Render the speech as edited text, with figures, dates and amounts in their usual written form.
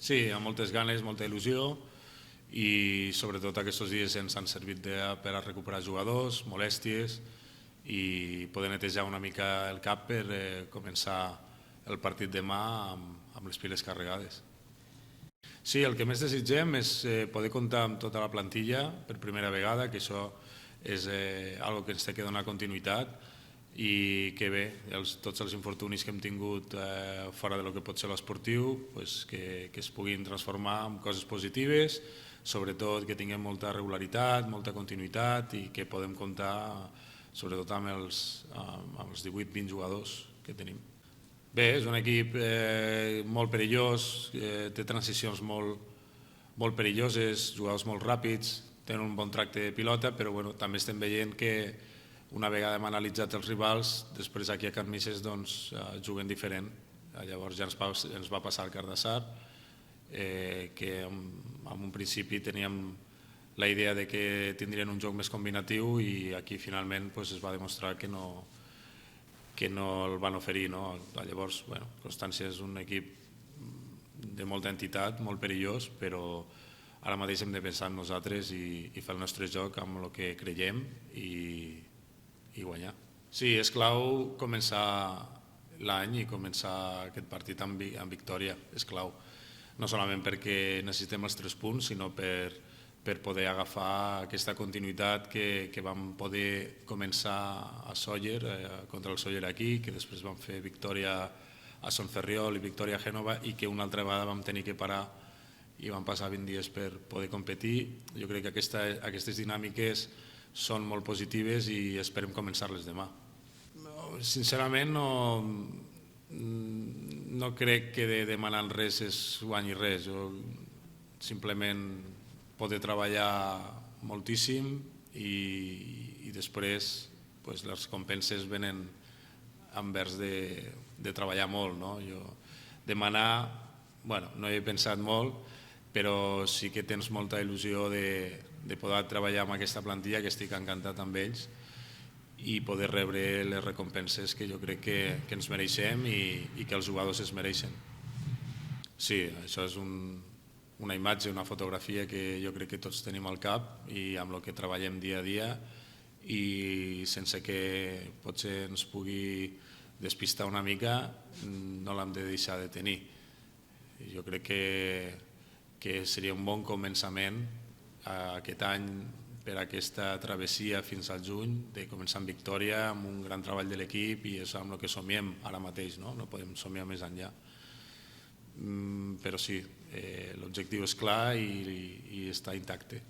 Sí, amb moltes ganes, molta il·lusió i sobretot aquests dies ens han servit per a recuperar jugadors, molèsties i poder netejar una mica el cap per començar el partit demà amb les piles carregades. Sí, el que més desitgem és poder comptar amb tota la plantilla per primera vegada, que això és algo que ens té que donar continuïtat i que bé, tots els infortunis que hem tingut fora del que pot ser l'esportiu que es puguin transformar en coses positives, sobretot que tinguem molta regularitat, molta continuïtat i que podem comptar sobretot amb els 18-20 jugadors que tenim. Bé, és un equip molt perillós, té transicions molt perilloses, jugadors molt ràpids, tenen un bon tracte de pilota, però també estem veient que una vegada hem analitzat els rivals, després aquí a Can Misses juguen diferent. Llavors ja ens va passar al Cardassar, que en un principi teníem la idea de que tindrien un joc més combinatiu i aquí finalment es va demostrar que no el van oferir. Llavors, Constància és un equip de molta entitat, molt perillós, però ara mateix hem de pensar en nosaltres i fer el nostre joc amb el que creiem i guanyar. Sí, és clau començar l'any i començar aquest partit amb victòria, és clau. No solament perquè necessitem els 3 punts, sinó per poder agafar aquesta continuïtat que vam poder començar a Sóller, contra el Sóller aquí, que després vam fer victòria a Son Ferriol i victòria a Gènova i que una altra vegada vam tenir que parar i vam passar 20 dies per poder competir. Jo crec que aquestes dinàmiques són molt positives i esperem començar-les demà. Sincerament no crec que demanant res es guanyi res. Simplement poder treballar moltíssim i després les recompenses venen envers de treballar molt. Demanar, no hi he pensat molt, però sí que tens molta il·lusió de poder treballar amb aquesta plantilla, que estic encantat amb ells, i poder rebre les recompenses que jo crec que ens mereixem i que els jugadors es mereixen. Sí, això és una imatge, una fotografia que jo crec que tots tenim al cap i amb el que treballem dia a dia i sense que potser ens pugui despistar una mica no l'hem de deixar de tenir. Jo crec que seria un bon començament aquest any per aquesta travessia fins al juny, de començar amb victòria, amb un gran treball de l'equip i és amb el que somiem ara mateix, no podem somiar més enllà. Però sí, l'objectiu és clar i està intacte.